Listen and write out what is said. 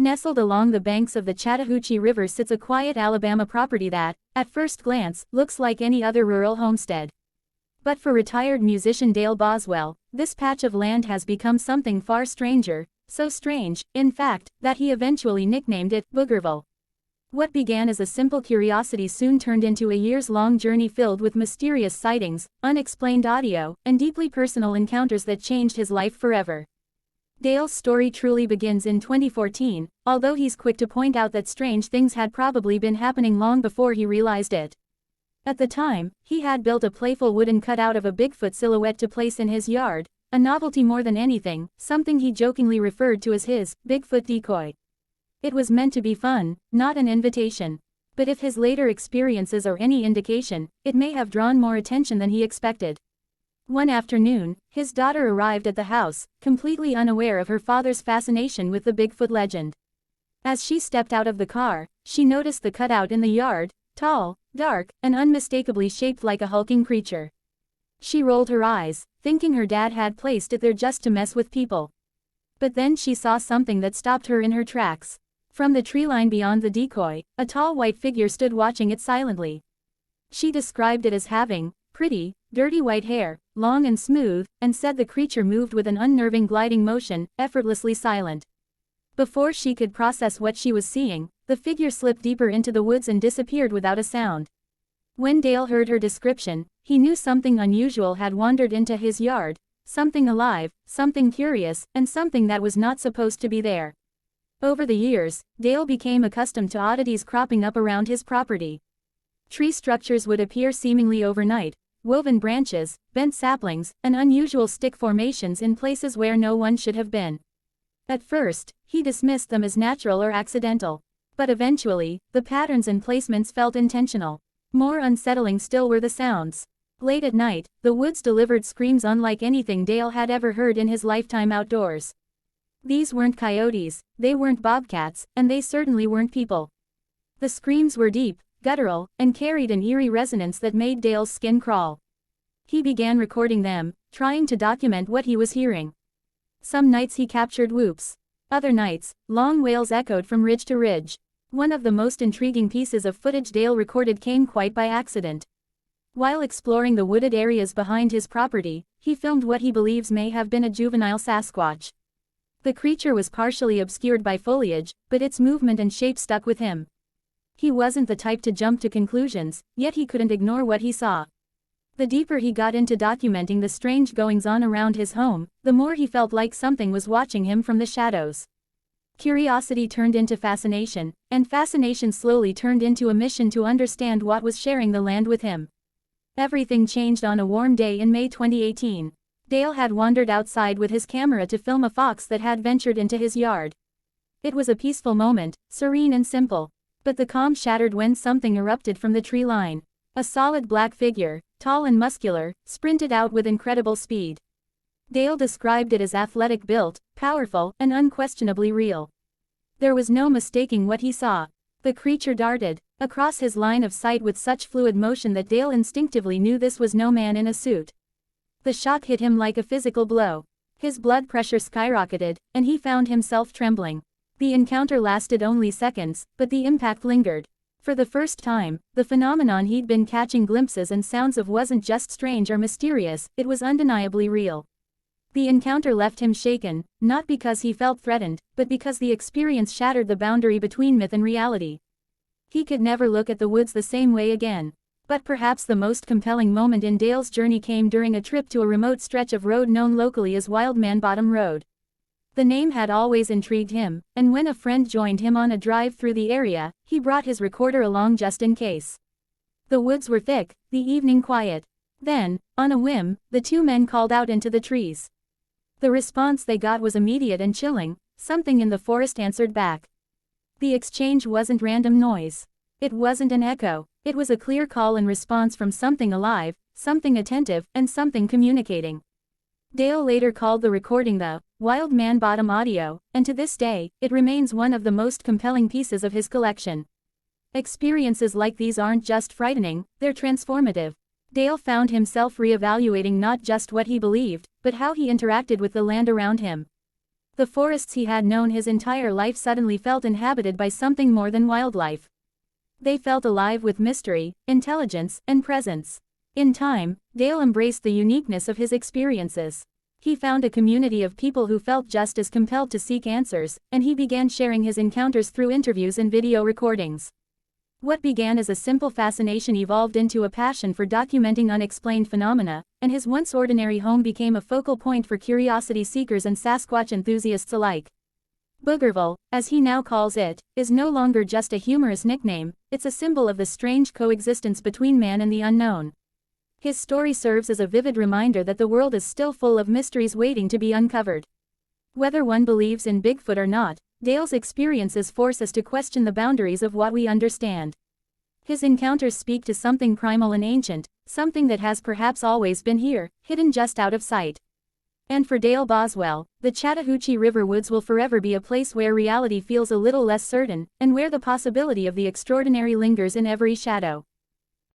Nestled along the banks of the Chattahoochee River sits a quiet Alabama property that, at first glance, looks like any other rural homestead. But for retired musician Dale Boswell, this patch of land has become something far stranger, so strange, in fact, that he eventually nicknamed it Boogerville. What began as a simple curiosity soon turned into a years-long journey filled with mysterious sightings, unexplained audio, and deeply personal encounters that changed his life forever. Dale's story truly begins in 2014, although he's quick to point out that strange things had probably been happening long before he realized it. At the time, he had built a playful wooden cutout of a Bigfoot silhouette to place in his yard, a novelty more than anything, something he jokingly referred to as his Bigfoot decoy. It was meant to be fun, not an invitation. But if his later experiences are any indication, it may have drawn more attention than he expected. One afternoon, his daughter arrived at the house, completely unaware of her father's fascination with the Bigfoot legend. As she stepped out of the car, she noticed the cutout in the yard, tall, dark, and unmistakably shaped like a hulking creature. She rolled her eyes, thinking her dad had placed it there just to mess with people. But then she saw something that stopped her in her tracks. From the tree line beyond the decoy, a tall white figure stood watching it silently. She described it as having pretty, dirty white hair, long and smooth, and said the creature moved with an unnerving gliding motion, effortlessly silent. Before she could process what she was seeing, the figure slipped deeper into the woods and disappeared without a sound. When Dale heard her description, he knew something unusual had wandered into his yard, something alive, something curious, and something that was not supposed to be there. Over the years, Dale became accustomed to oddities cropping up around his property. Tree structures would appear seemingly overnight, woven branches, bent saplings, and unusual stick formations in places where no one should have been. At first, he dismissed them as natural or accidental. But eventually, the patterns and placements felt intentional. More unsettling still were the sounds. Late at night, the woods delivered screams unlike anything Dale had ever heard in his lifetime outdoors. These weren't coyotes, they weren't bobcats, and they certainly weren't people. The screams were deep, guttural, and carried an eerie resonance that made Dale's skin crawl. He began recording them, trying to document what he was hearing. Some nights he captured whoops. Other nights, long wails echoed from ridge to ridge. One of the most intriguing pieces of footage Dale recorded came quite by accident. While exploring the wooded areas behind his property, he filmed what he believes may have been a juvenile Sasquatch. The creature was partially obscured by foliage, but its movement and shape stuck with him. He wasn't the type to jump to conclusions, yet he couldn't ignore what he saw. The deeper he got into documenting the strange goings-on around his home, the more he felt like something was watching him from the shadows. Curiosity turned into fascination, and fascination slowly turned into a mission to understand what was sharing the land with him. Everything changed on a warm day in May 2018. Dale had wandered outside with his camera to film a fox that had ventured into his yard. It was a peaceful moment, serene and simple. But the calm shattered when something erupted from the tree line. A solid black figure, tall and muscular, sprinted out with incredible speed. Dale described it as athletic built, powerful, and unquestionably real. There was no mistaking what he saw. The creature darted across his line of sight with such fluid motion that Dale instinctively knew this was no man in a suit. The shock hit him like a physical blow. His blood pressure skyrocketed, and he found himself trembling. The encounter lasted only seconds, but the impact lingered. For the first time, the phenomenon he'd been catching glimpses and sounds of wasn't just strange or mysterious, it was undeniably real. The encounter left him shaken, not because he felt threatened, but because the experience shattered the boundary between myth and reality. He could never look at the woods the same way again. But perhaps the most compelling moment in Dale's journey came during a trip to a remote stretch of road known locally as Wild Man Bottom Road. The name had always intrigued him, and when a friend joined him on a drive through the area, he brought his recorder along just in case. The woods were thick, the evening quiet. Then, on a whim, the two men called out into the trees. The response they got was immediate and chilling. Something in the forest answered back. The exchange wasn't random noise. It wasn't an echo. It was a clear call and response from something alive, something attentive, and something communicating. Dale later called the recording the Wild Man Bottom audio, and to this day, it remains one of the most compelling pieces of his collection. Experiences like these aren't just frightening, they're transformative. Dale found himself reevaluating not just what he believed, but how he interacted with the land around him. The forests he had known his entire life suddenly felt inhabited by something more than wildlife. They felt alive with mystery, intelligence, and presence. In time, Dale embraced the uniqueness of his experiences. He found a community of people who felt just as compelled to seek answers, and he began sharing his encounters through interviews and video recordings. What began as a simple fascination evolved into a passion for documenting unexplained phenomena, and his once ordinary home became a focal point for curiosity seekers and Sasquatch enthusiasts alike. Boogerville, as he now calls it, is no longer just a humorous nickname, it's a symbol of the strange coexistence between man and the unknown. His story serves as a vivid reminder that the world is still full of mysteries waiting to be uncovered. Whether one believes in Bigfoot or not, Dale's experiences force us to question the boundaries of what we understand. His encounters speak to something primal and ancient, something that has perhaps always been here, hidden just out of sight. And for Dale Boswell, the Chattahoochee River woods will forever be a place where reality feels a little less certain, and where the possibility of the extraordinary lingers in every shadow.